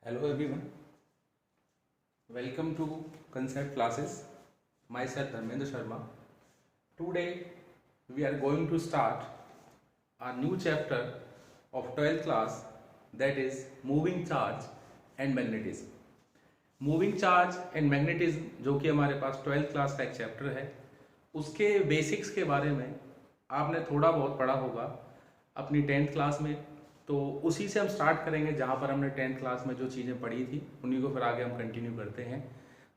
Hello everyone, welcome to Concept Classes. Myself Dharmendra Sharma. Today we are going to start a new chapter of 12th class, that is moving charge and magnetism. Moving charge and magnetism जो कि हमारे पास 12th class का एक chapter है, उसके basics के बारे में आपने थोड़ा बहुत पढ़ा होगा अपनी 10th क्लास में। तो उसी से हम स्टार्ट करेंगे जहाँ पर हमने 10th क्लास में जो चीज़ें पढ़ी थी उन्हीं को फिर आगे हम कंटिन्यू करते हैं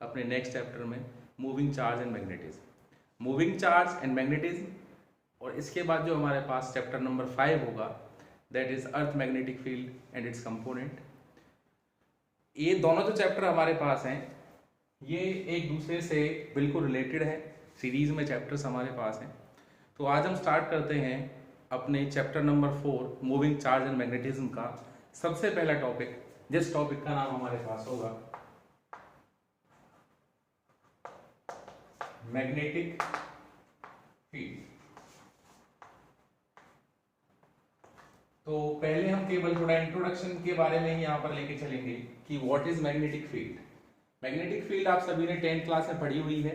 अपने नेक्स्ट चैप्टर में, moving charge and magnetism. Moving charge and magnetism, और इसके बाद जो हमारे पास चैप्टर नंबर 5 होगा, that is earth magnetic field and it's component. ये दोनों जो चैप्टर हमारे पास हैं ये एक दूसरे से बिल्कुल रिलेटेड है, सीरीज में चैप्टर्स हमारे पास हैं। तो आज हम स्टार्ट करते हैं अपने chapter number 4 moving charge and magnetism का सबसे पहला टॉपिक, जिस टॉपिक का नाम हमारे पास होगा मैग्नेटिक फील्ड। तो पहले हम केवल थोड़ा इंट्रोडक्शन के बारे में ही यहाँ पर लेके चलेंगे कि what is magnetic field. Magnetic field आप सभी ने 10th क्लास में पढ़ी हुई है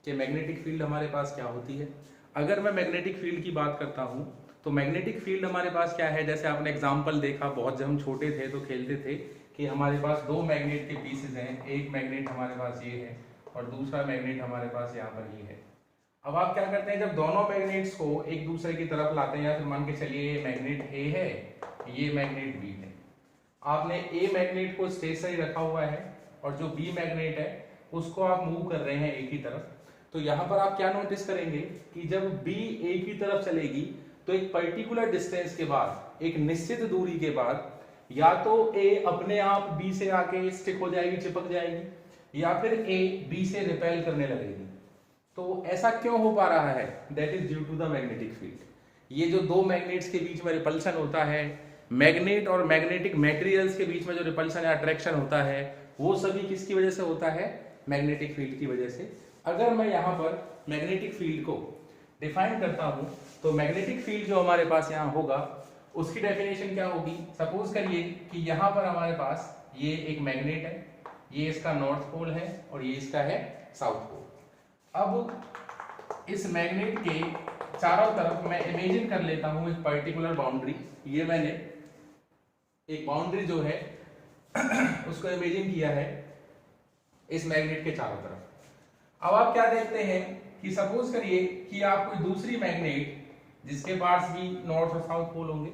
कि मैग्नेटिक फील्ड हमारे पास क्या होती है। अगर मैं मैग्नेटिक फील्ड की बात करता हूँ तो मैग्नेटिक फील्ड हमारे पास क्या है, जैसे आपने एग्जाम्पल देखा, बहुत जब हम छोटे थे तो खेलते थे कि हमारे पास दो मैग्नेट के पीसेज हैं, एक मैग्नेट हमारे पास ये है और दूसरा मैग्नेट हमारे पास यहाँ पर ये है। अब आप क्या करते हैं, जब दोनों मैग्नेट्स को एक दूसरे की तरफ लाते हैं, या फिर मान के चलिए ये मैग्नेट ए है, ये मैग्नेट बी है, आपने ए मैग्नेट को स्टेशनरी रखा हुआ है और जो बी मैग्नेट है उसको आप मूव कर रहे हैं ए की तरफ। तो यहाँ पर आप क्या नोटिस करेंगे कि जब बी ए की तरफ चलेगी तो एक पर्टिकुलर डिस्टेंस के बाद, एक निश्चित दूरी के बाद, या तो ए अपने आप बी से आके स्टिक हो जाएगी, चिपक जाएगी, या फिर ए बी से रिपेल करने लगेगी। तो ऐसा क्यों हो पा रहा है? That is due to the magnetic field. ये जो दो मैग्नेट्स के बीच में रिपल्शन होता है, मैग्नेट और मैग्नेटिक मटेरियल्स के बीच में जो रिपल्शन या अट्रैक्शन होता है, वो सभी किसकी वजह से होता है? मैग्नेटिक फील्ड की वजह से। अगर मैं यहाँ पर मैग्नेटिक फील्ड को डिफाइन करता हूं तो मैग्नेटिक फील्ड जो हमारे पास यहाँ होगा उसकी डेफिनेशन क्या होगी? सपोज करिए कि यहाँ पर हमारे पास ये एक मैग्नेट है, ये इसका नॉर्थ पोल है और ये इसका है साउथ पोल। अब इस मैग्नेट के चारों तरफ मैं इमेजिन कर लेता हूं एक पर्टिकुलर बाउंड्री। ये मैंने एक बाउंड्री जो है उसको इमेजिन किया है इस मैग्नेट के चारों तरफ। अब आप क्या देखते हैं कि सपोज करिए कि आप कोई दूसरी मैग्नेट जिसके पास भी नॉर्थ और साउथ पोल होंगे,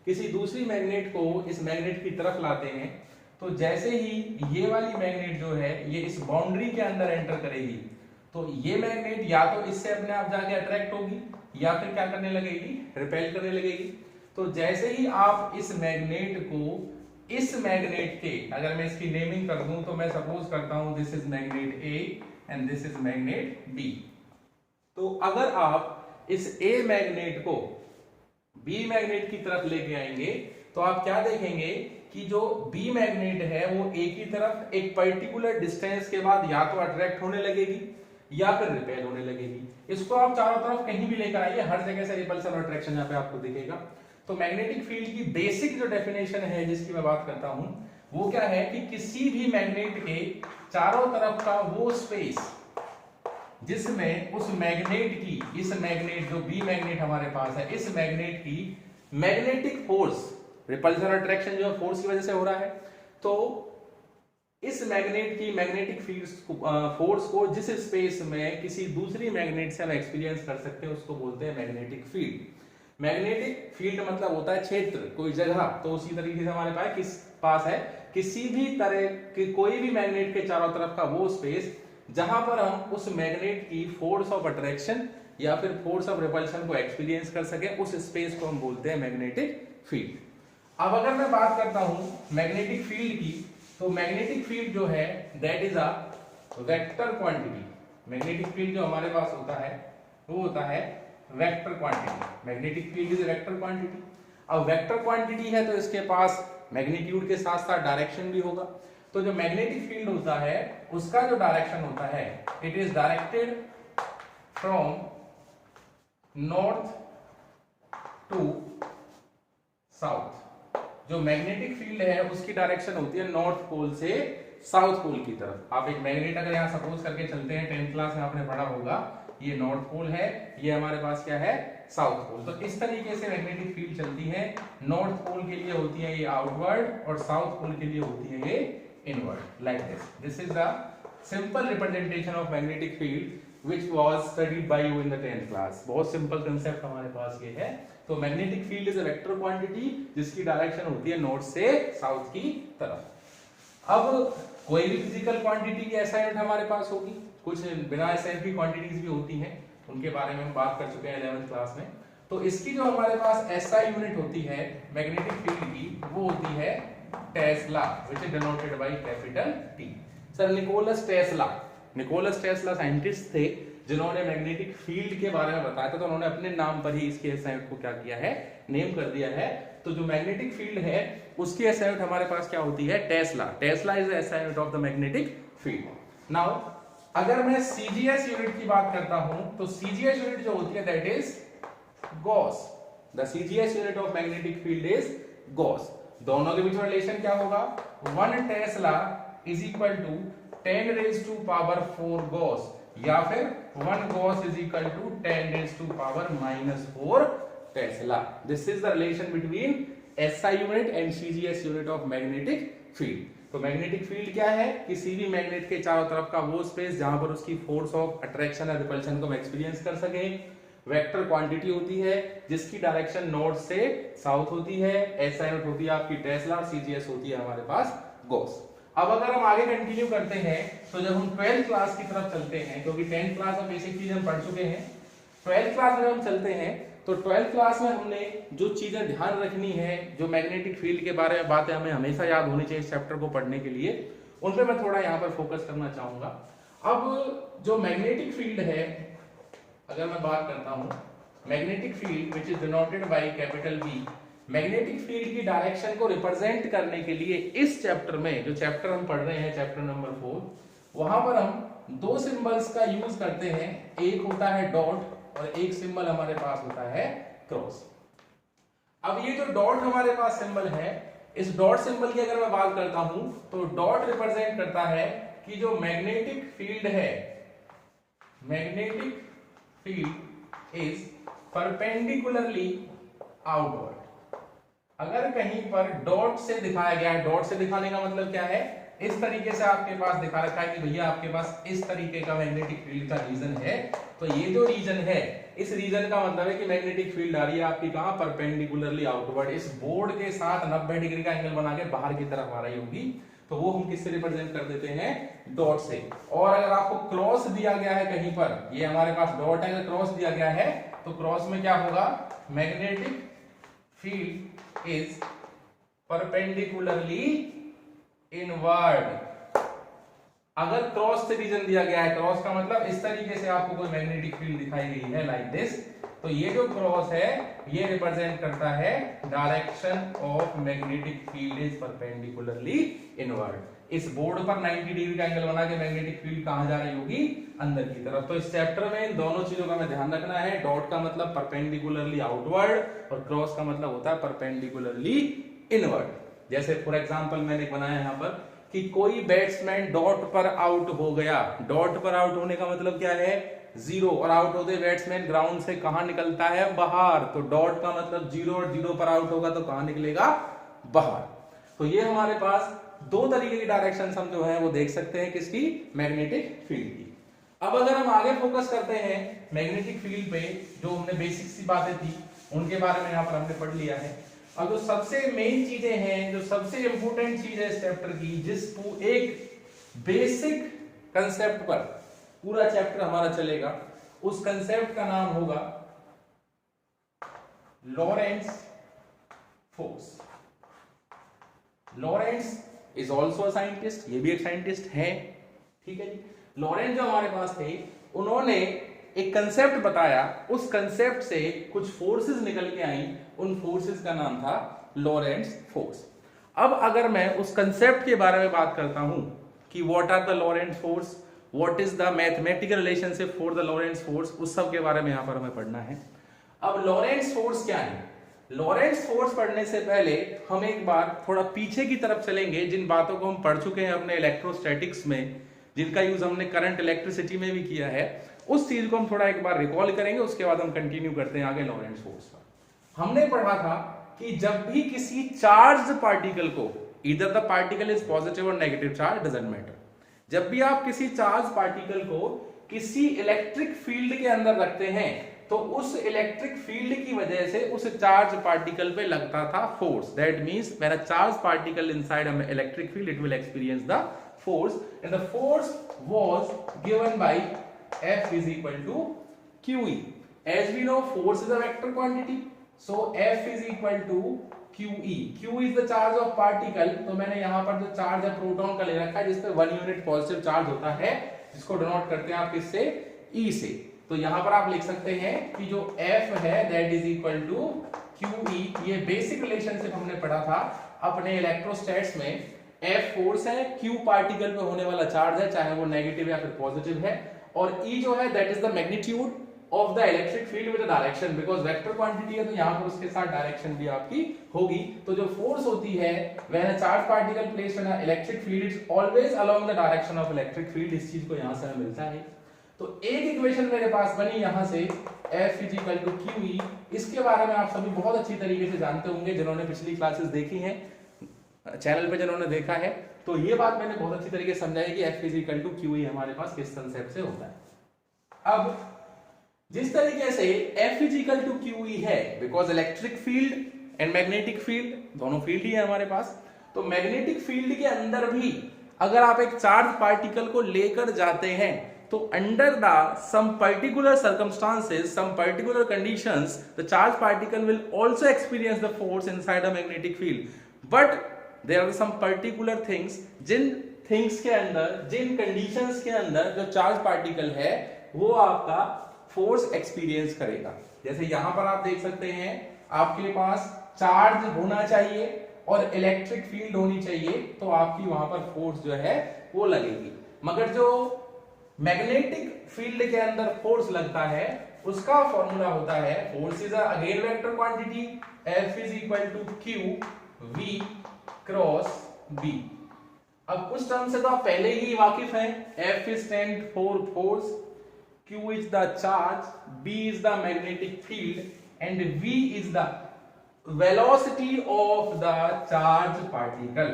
किसी दूसरी मैग्नेट को इस मैग्नेट की तरफ लाते हैं, तो जैसे ही ये वाली मैग्नेट जो है ये इस बाउंड्री के अंदर एंटर करेगी तो ये मैग्नेट या तो इससे अपने आप जाके अट्रैक्ट होगी या फिर क्या करने लगेगी? रिपेल करने लगेगी। तो जैसे ही आप इस मैग्नेट को इस मैग्नेट के, अगर मैं इसकी नेमिंग कर दूं तो मैं सपोज करता हूं this is magnet A and this is magnet B. तो अगर आप इस ए मैग्नेट को बी मैग्नेट की तरफ लेके आएंगे तो आप क्या देखेंगे कि जो बी मैग्नेट है वो ए की तरफ एक पर्टिकुलर डिस्टेंस के बाद या तो अट्रैक्ट होने लगेगी या फिर रिपेल होने लगेगी। इसको आप चारों तरफ कहीं भी लेकर आइए, हर जगह से रिपल्सन और अट्रैक्शन यहाँ पे आपको दिखेगा। तो मैग्नेटिक फील्ड की बेसिक जो डेफिनेशन है जिसकी मैं बात करता हूं वो क्या है कि किसी भी मैग्नेट के चारों तरफ का वो स्पेस जिसमें उस मैग्नेट की, इस मैग्नेट जो बी मैग्नेट हमारे पास है, इस मैग्नेट की मैग्नेटिक फोर्स, रिपल्सन और अट्रैक्शन जो फोर्स की वजह से हो रहा है, तो इस मैग्नेट की मैग्नेटिक फील्ड फोर्स को जिस स्पेस में किसी दूसरी मैग्नेट से हम एक्सपीरियंस कर सकते हैं उसको बोलते हैं मैग्नेटिक फील्ड। मैग्नेटिक फील्ड मतलब होता है क्षेत्र, कोई जगह। तो उसी तरीके से हमारे पास है किसी भी तरह की कोई भी मैग्नेट के चारों तरफ का वो स्पेस जहां पर हम उस मैग्नेट की फोर्स ऑफ अट्रैक्शन या फिर फोर्स ऑफ रिपल्शन को एक्सपीरियंस कर सके, उस स्पेस को हम बोलते हैं मैग्नेटिक फील्ड। अब अगर मैं बात करता हूं मैग्नेटिक फील्ड की, तो मैग्नेटिक फील्ड जो है that is a vector quantity. Magnetic field जो हमारे पास होता है वो होता है vector quantity. Magnetic field is vector quantity. अब वेक्टर क्वांटिटी है तो इसके पास मैग्नीट्यूड के साथ साथ डायरेक्शन भी होगा। तो जो मैग्नेटिक फील्ड होता है उसका जो डायरेक्शन होता है, it is directed from north to south. जो मैग्नेटिक फील्ड है उसकी डायरेक्शन होती है नॉर्थ पोल से साउथ पोल की तरफ। आप एक मैग्नेट अगर यहाँ सपोज करके चलते हैं, 10th क्लास में आपने पढ़ा होगा, ये नॉर्थ पोल है, ये हमारे पास क्या है, साउथ पोल। तो इस तरीके से मैग्नेटिक फील्ड चलती है। नॉर्थ पोल के लिए होती है ये आउटवर्ड और साउथ पोल के लिए होती है ये inward, like this. This is the simple representation of magnetic field which was studied by you in the 10th class। बहुत सिंपल कंसेप्ट हमारे पास ये है। तो magnetic field is a vector quantity जिसकी डायरेक्शन होती है नॉर्थ से साउथ की तरफ। अब कोई भी फिजिकल क्वांटिटी की SI यूनिट हमारे पास होगी, कुछ बिना SI की क्वांटिटीज भी होती हैं, उनके बारे में हम बात कर चुके हैं 11th क्लास में। तो इसकी जो हमारे पास SI यूनिट होती है मैग्नेटिक फील्ड की, वो होती है tesla, which is denoted by capital T। Sir Nikolas Tesla scientist थे जिन्होंने मैग्नेटिक फील्ड के बारे में बताया था, तो उन्होंने अपने नाम पर ही इसके SI यूनिट को क्या किया है, नेम कर दिया है। तो जो मैग्नेटिक फील्ड है उसकी SI यूनिट हमारे पास क्या होती है, Tesla. Tesla is the SI unit of the magnetic field. Now अगर मैं CGS यूनिट की बात करता हूं तो CGS यूनिट जो होती है that is gauss. The CGS unit of magnetic field is gauss. दोनों के बीच में रिलेशन क्या होगा, 1 tesla is equal to 10 raise to power 4 gauss, या फिर 1 gauss is equal to 10 raise to power -4 tesla. This is the relation between SI unit and CGS unit of magnetic field. तो magnetic field क्या है, किसी भी magnet के चारों तरफ का वो स्पेस जहां पर उसकी फोर्स ऑफ अट्रैक्शन और रिपल्शन को हम एक्सपीरियंस कर सके। वेक्टर क्वांटिटी होती है जिसकी डायरेक्शन नॉर्थ से साउथ होती है। SI यूनिट होती है आपकी टेस्ला, CGS होती है हमारे पास गॉस। अब अगर हम आगे कंटिन्यू करते हैं तो जब हम 12th क्लास की तरफ चलते हैं, क्योंकि 10th क्लास में बेसिक चीज हम पढ़ चुके हैं, 12th क्लास में हम चलते हैं तो 12th क्लास में हमने जो चीजें ध्यान रखनी है, जो मैग्नेटिक फील्ड के बारे में बातें हमें हमेशा याद होनी चाहिए इस चैप्टर को पढ़ने के लिए, उन पे मैं थोड़ा यहाँ पर फोकस करना चाहूंगा। अब जो मैग्नेटिक फील्ड है, अगर मैं बात करता हूं magnetic field which is denoted by capital B, magnetic field की डायरेक्शन को रिप्रेजेंट करने के लिए इस चैप्टर में, जो चैप्टर हम पढ़ रहे हैं चैप्टर नंबर 4, वहां पर हम 2 सिंबल्स का यूज करते हैं। एक होता है डॉट और एक सिंबल हमारे पास होता है क्रॉस। अब ये जो डॉट हमारे पास सिंबल है, इस डॉट सिंबल की अगर मैं बात करता हूं तो डॉट रिप्रेजेंट करता है कि जो मैग्नेटिक फील्ड है, magnetic field is perpendicularly outward. अगर कहीं पर डॉट से दिखाया गया है, डॉट से दिखाने का मतलब क्या है, इस तरीके से आपके पास दिखा रखा है कि भैया आपके पास इस तरीके का मैग्नेटिक फील्ड का रीजन है, तो ये जो रीजन है, इस रीजन का मतलब है कि मैग्नेटिक फील्ड आ रही है आपकी कहां, परपेंडिकुलरली आउटवर्ड। इस बोर्ड के साथ 90 डिग्री का एंगल बना के बाहर की तरफ आ रही होगी, तो वो हम किससे रिप्रेजेंट कर देते हैं, डॉट से। और अगर आपको क्रॉस दिया गया है कहीं पर, ये हमारे पास डॉट है, अगर क्रॉस दिया गया है तो क्रॉस में क्या होगा, magnetic field is perpendicularly inward. अगर क्रॉस से रीजन दिया गया है, क्रॉस का मतलब इस तरीके से आपको कोई मैग्नेटिक फील्ड दिखाई गई है लाइक दिस, तो ये जो क्रॉस है ये रिप्रेजेंट करता है direction of magnetic field is perpendicularly inward. इस बोर्ड पर 90 डिग्री का एंगल बना के मैग्नेटिक फील्ड कहां जा रही होगी, अंदर की तरफ। तो इस चैप्टर में इन दोनों चीजों का हमें ध्यान रखना है। डॉट का मतलब परपेंडिकुलरली आउटवर्ड और क्रॉस का मतलब होता है परपेंडिकुलरली इनवर्ड। जैसे फॉर एग्जांपल मैंने बनाया यहां पर कि कोई बैट्समैन डॉट पर आउट हो गया। डॉट पर आउट होने का मतलब क्या है, 0, और आउट होते बैट्समैन ग्राउंड से कहां निकलता है, बाहर। तो डॉट का मतलब 0 और 0 पर आउट होगा तो कहां निकलेगा, बाहर। तो ये हमारे पास 2 तरीके की डायरेक्शन हम जो है वो देख सकते हैं, किसकी, मैग्नेटिक फील्ड की। अब अगर हम आगे फोकस करते हैं मैग्नेटिक फील्ड पे, जो हमने बेसिक सी बातें थी उनके बारे में यहाँ पर हमने पढ़ लिया है। अब जो सबसे मेन चीजें हैं, जो सबसे इंपोर्टेंट चीज है इस चैप्टर की, जिसको एक बेसिक कंसेप्ट पर पूरा चैप्टर हमारा चलेगा, उस कंसेप्ट का नाम होगा लॉरेंट्ज फोर्स। लॉरेंट्ज इज ऑल्सो साइंटिस्ट, ये भी एक साइंटिस्ट है, ठीक है जी। लॉरेंट्ज जो हमारे पास थे, उन्होंने एक कंसेप्ट बताया, उस कंसेप्ट से कुछ फोर्सेस निकल के आई, उन फोर्सेस का नाम था लॉरेंट्ज फोर्स। अब अगर मैं उस कंसेप्ट के बारे में बात करता हूं कि what are the Lorentz force, what is the mathematical relationship for the Lorentz force, उस सब के बारे में यहां पर हमें पढ़ना है। अब लॉरेंट्ज फोर्स क्या है, लॉरेंट्ज फोर्स पढ़ने से पहले हम एक बार थोड़ा पीछे की तरफ चलेंगे, जिन बातों को हम पढ़ चुके हैं अपने इलेक्ट्रोस्टैटिक्स में, जिनका यूज हमने करंट इलेक्ट्रिसिटी में भी किया है, उस चीज को हम थोड़ा एक बार रिकॉल करेंगे, उसके बाद हम कंटिन्यू करते हैं आगे लॉरेंट्ज फोर्स पर। हमने पढ़ा था कि जब भी किसी चार्ज पार्टिकल को, इधर द पार्टिकल इज पॉजिटिव और नेगेटिव चार्ज डजंट मैटर, जब भी आप किसी चार्ज पार्टिकल को किसी इलेक्ट्रिक फील्ड के अंदर रखते हैं तो उस इलेक्ट्रिक फील्ड की वजह से उस चार्ज पार्टिकल पे लगता था force. That means when a charge particle inside an electric field it will experience the force and the force was given by F is equal to QE. As we know, force is a vector quantity, so F is equal to QE. Q is the charge of particle. तो मैंने यहाँ पर जो charge है proton का ले रखा है, जिसपे 1 यूनिट पॉजिटिव चार्ज होता है, जिसको डिनोट करते हैं आप किससे, E से। तो यहाँ पर आप लिख सकते हैं कि जो F है that is equal to QE। ये बेसिक रिलेशनशिप हमने पढ़ा था अपने इलेक्ट्रोस्टैट्स में। F फोर्स है, Q पार्टिकल पे होने वाला चार्ज है, चाहे वो नेगेटिव या फिर पॉजिटिव है, और E जो है that is the magnitude of the electric field with direction, because vector quantity है तो यहाँ पर उसके साथ डायरेक्शन भी आपकी होगी। तो जो फोर्स होती है when a charge particle placed in a electric field it's always along the direction of electric field. इस चीज को यहाँ से हमें मिलता है। तो एक इक्वेशन मेरे पास बनी यहाँ से F is equal to QE। इसके बारे में आप सभी बहुत अच्छी तरीके से जानते होंगे जिन्होंने पिछली क्लासेस देखी हैं, चैनल पे जिन्होंने देखा है, तो ये बात मैंने बहुत अच्छी तरीके से समझाई कि F is equal to QE हमारे पास किस कंसेप्ट से होता है। अब जिस तरीके से F is equal to QE है, because electric field and magnetic field दोनों फील्ड ही है हमारे पास, तो मैग्नेटिक फील्ड के अंदर भी अगर आप एक चार्ज पार्टिकल को लेकर जाते हैं तो under the some particular circumstances, some particular conditions, the charge particle will also experience the force inside a magnetic field. But there are some particular things, जिन थिंग्स के अंदर, जिन कंडीशंस के अंदर जो चार्ज पार्टिकल है वो आपका फोर्स एक्सपीरियंस करेगा। जैसे यहां पर आप देख सकते हैं, आपके पास चार्ज होना चाहिए और इलेक्ट्रिक फील्ड होनी चाहिए, तो आपकी वहां पर फोर्स जो है वो लगेगी। मगर जो मैग्नेटिक फील्ड के अंदर फोर्स लगता है उसका फॉर्मूला होता है, force is again vector quantity, F is equal to Q V cross B। अब कुछ टर्म से तो आप पहले ही वाकिफ हैं, F is stand for force, Q is the charge, B is the magnetic field and V is the velocity of the charge particle.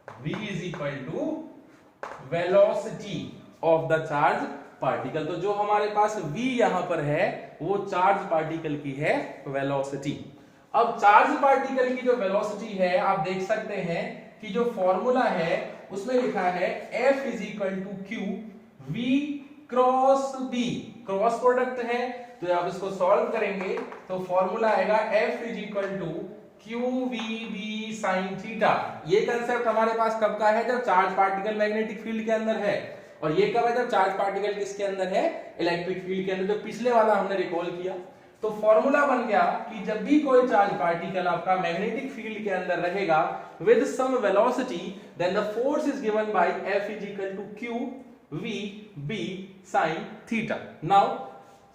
V is equal to velocity of the charge particle। तो जो हमारे पास V यहां पर है वो charge particle की है velocity. अब चार्ज पार्टिकल की जो वेलोसिटी है आप देख सकते हैं कि जो फॉर्मूला है उसमें लिखा है F is equal to Q V cross B, cross product है, तो आप इसको सॉल्व करेंगे तो फॉर्मूला आएगा F is equal to QVB sin theta. ये कंसेप्ट हमारे पास कब का है, जब चार्ज पार्टिकल मैग्नेटिक फील्ड के अंदर है, और ये कब है, जब चार्ज पार्टिकल किसके अंदर है, इलेक्ट्रिक फील्ड के अंदर, जो पिछले वाला हमने रिकॉल किया। तो फॉर्मूला बन गया कि जब भी कोई चार्ज पार्टिकल आपका मैग्नेटिक फील्ड के अंदर रहेगा with some velocity, then the force is given by F is equal to QVB sin theta. Now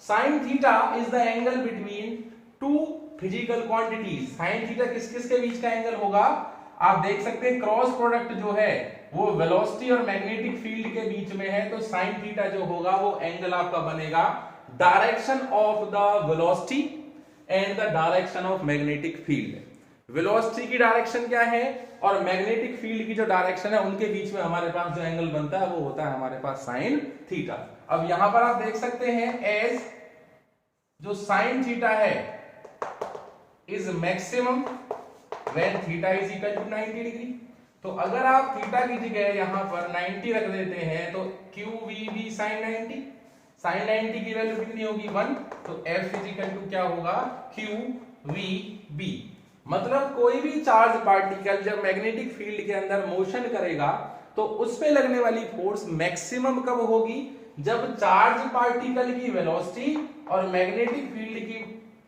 sin theta is the angle between two physical quantities. sin theta किस किस के बीच का angle होगा, आप देख सकते हैं क्रॉस प्रोडक्ट जो है वो वेलोसिटी और मैग्नेटिक फील्ड के बीच में है, तो sin थीटा जो होगा वो एंगल आपका बनेगा direction of the velocity and the direction of magnetic field. Velocity की डायरेक्शन क्या है और मैग्नेटिक फील्ड की जो डायरेक्शन है उनके बीच में हमारे पास जो एंगल बनता है वो होता है हमारे पास sin थीटा। अब यहां पर आप देख सकते हैं एज जो sin थीटा है is maximum when theta is equal to 90 degree. तो अगर आप थीटा की जगह यहां पर 90 रख देते हैं तो QVB sin 90, sin 90 की वैल्यू कितनी होगी 1, तो F इज इक्वल टू क्या होगा QVB। मतलब कोई भी चार्ज पार्टिकल जब मैग्नेटिक फील्ड के अंदर मोशन करेगा तो उस पे लगने वाली फोर्स मैक्सिमम कब होगी, जब चार्ज पार्टिकल की वेलोसिटी और मैग्नेटिक फील्ड की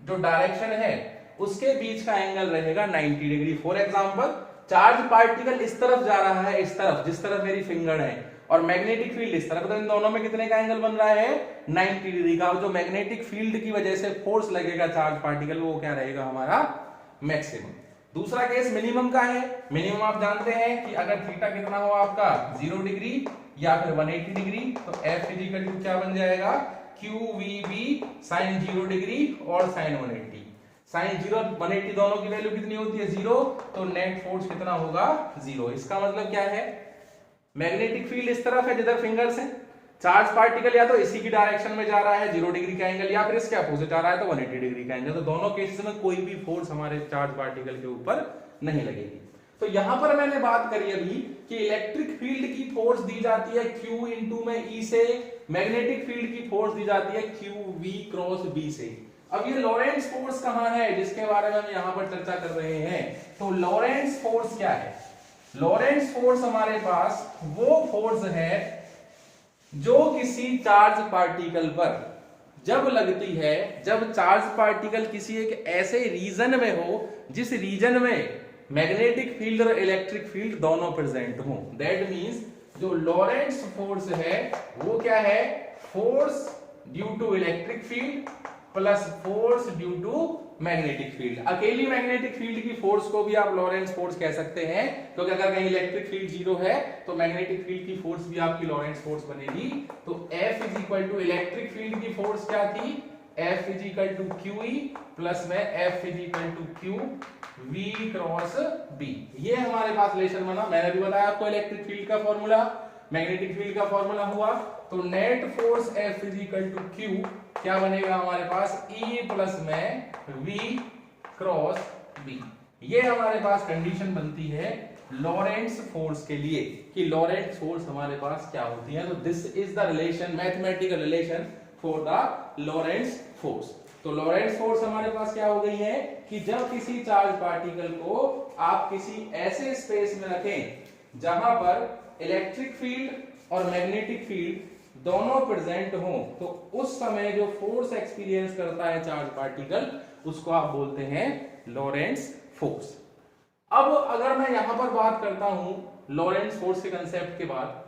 जो डायरेक्शन है उसके बीच का एंगल रहेगा 90 degree. For example charge particle इस तरफ जा रहा है, इस तरफ, जिस तरफ मेरी फिंगर है, और मैग्नेटिक फील्ड इस तरफ, तो इन दोनों में कितने का एंगल बन रहा है 90 डिग्री का। जो मैग्नेटिक फील्ड की वजह से फोर्स लगेगा चार्ज पार्टिकल वो क्या रहेगा हमारा मैक्सिमम। दूसरा केस मिनिमम का है। मिनिमम आप जानते हैं कि अगर थीटा कितना हो आपका 0 डिग्री या फिर 180 डिग्री तो एफ इक्वल टू क्या बन जाएगा QVB sin 0 डिग्री और sin 180। sin 0 180 दोनों की वैल्यू कितनी होती है 0, तो नेट फोर्स कितना होगा 0। इसका मतलब क्या है मैग्नेटिक फील्ड इस तरफ है जिधर फिंगर्स हैं, चार्ज पार्टिकल या तो इसी की डायरेक्शन में जा रहा है 0 डिग्री का एंगल, या फिर इसके अपोजिट आ रहा है तो 180 डिग्री का एंगल। तो दोनों केसेस में कोई भी फोर्स हमारे चार्ज पार्टिकल के ऊपर नहीं लगेगी। तो यहां पर मैंने बात करी अभी कि इलेक्ट्रिक फील्ड की फोर्स दी जाती है Q इंटू में E से, मैग्नेटिक फील्ड की फोर्स दी जाती है QV क्रॉस B से। अब ये लॉरेंट्ज फोर्स कहां है जिसके बारे में हम यहां पर चर्चा कर रहे हैं। तो लॉरेंट्ज फोर्स क्या है, लॉरेंट्ज फोर्स हमारे पास वो फोर्स है जो किसी चार्ज पार्टिकल पर जब लगती है, जब चार्ज पार्टिकल किसी एक ऐसे रीजन में हो जिस रीजन में मैग्नेटिक फील्ड और इलेक्ट्रिक फील्ड दोनों प्रेजेंट हो। दैट मींस जो लॉरेंट्ज फोर्स है वो क्या है force due to electric field plus force due to magnetic field. अकेली मैग्नेटिक फील्ड की फोर्स को भी आप लॉरेंट्ज फोर्स कह सकते हैं, क्योंकि अगर कहीं इलेक्ट्रिक फील्ड 0 है तो मैग्नेटिक फील्ड की फोर्स भी आपकी लॉरेंट्ज फोर्स बनेगी। तो F is equal to electric field की फोर्स क्या थी F is equal to QE plus में F is equal to QV cross B। ये हमारे पास रिलेशन बना। मैंने भी बताया आपको इलेक्ट्रिक फील्ड का फॉर्मूला, मैग्नेटिक फील्ड का फॉर्मूला हुआ तो net force F is equal to Q क्या बनेगा हमारे पास E प्लस में V क्रॉस B। ये हमारे पास कंडीशन बनती है लॉरेंट्ज फोर्स के लिए कि लॉरेंट्ज फोर्स हमारे पास क्या होती है। तो this is the relation, mathematical relation for the Lorentz force. तो लॉरेंट्ज फोर्स हमारे पास क्या हो गई है कि जब किसी चार्ज पार्टिकल को आप किसी ऐसे स्पेस में रखें जहां पर इलेक्ट्रिक फील्ड और मैग्नेटिक फील्ड दोनों प्रेजेंट हो तो उस समय जो फोर्स एक्सपीरियंस करता है चार्ज पार्टिकल उसको आप बोलते हैं लॉरेंट्ज फोर्स। अब अगर मैं यहां पर बात करता हूं लॉरेंट्ज फोर्स के कंसेप्ट के बाद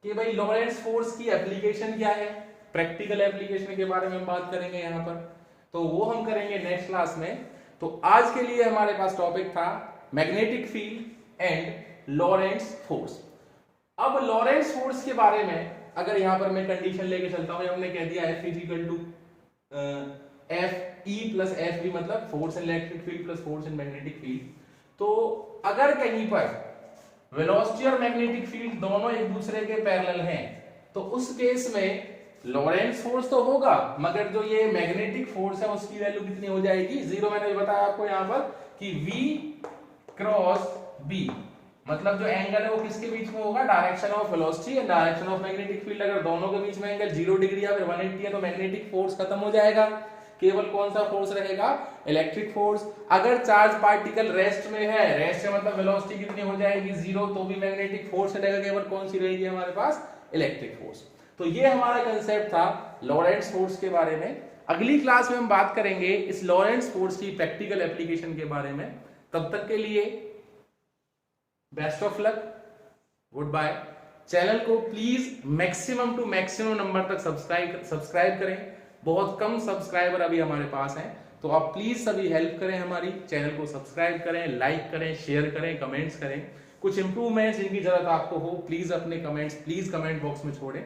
कि भाई लॉरेंट्ज फोर्स की एप्लीकेशन क्या है, प्रैक्टिकल एप्लीकेशन के बारे में हम बात करेंगे यहां पर, तो वो हम करेंगे नेक्स्ट क्लास में। तो आज के लिए हमारे पास टॉपिक था मैग्नेटिक फील्ड एंड लॉरेंट्ज फोर्स। अब लॉरेंट्ज फोर्स के बारे में अगर यहां पर मैं कंडीशन लेके चलता हूं, हमने कह दिया F is equal to FE plus FB मतलब force in electric field plus force in magnetic field. तो अगर कहीं पर वेलोसिटी और मैग्नेटिक फील्ड दोनों एक दूसरे के पैरेलल हैं तो उस केस में लॉरेंट्ज फोर्स तो होगा मगर जो ये मैग्नेटिक फोर्स है उसकी वैल्यू कितनी हो जाएगी 0। मैंने बताया आपको यहां पर कि V क्रॉस B मतलब जो एंगल है वो किसके बीच में होगा, direction of velocity and direction of magnetic field. अगर दोनों के बीच में एंगल 0 डिग्री या फिर 180 है तो मैग्नेटिक फोर्स खत्म हो जाएगा, केवल कौन सा फोर्स रहेगा इलेक्ट्रिक फोर्स। अगर चार्ज पार्टिकल रेस्ट में है, रेस्ट में मतलब वेलोसिटी कितनी हो जाएगी 0, तो भी मैग्नेटिक फोर्स रहेगा, केवल कौन सी रहेगी हमारे पास इलेक्ट्रिक फोर्स। तो ये हमारा कंसेप्ट था लॉरेंट्ज फोर्स के बारे में। अगली क्लास में हम बात करेंगे इस लॉरेंट्ज फोर्स की प्रैक्टिकल एप्लीकेशन के बारे में। तब तक के लिए best of luck, goodbye. Channel को please maximum to maximum number तक सब्सक्राइब करें। बहुत कम सब्सक्राइबर अभी हमारे पास हैं, तो आप प्लीज सभी हेल्प करें, हमारी चैनल को सब्सक्राइब करें, लाइक करें, शेयर करें, कमेंट्स करें। कुछ इंप्रूवमेंट्स जिनकी जरूरत आपको हो प्लीज अपने कमेंट्स प्लीज कमेंट बॉक्स में छोड़ें।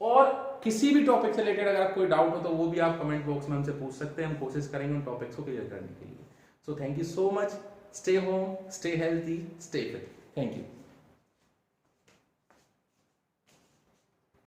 और किसी भी टॉपिक से रिलेटेड अगर कोई डाउट हो तो वो भी आप कमेंट बॉक्स में हमसे पूछ सकते हैं, हम कोशिश करेंगे उन टॉपिक्स को क्लियर करने के लिए। So thank you so much, stay home, stay healthy, stay fit, thank you.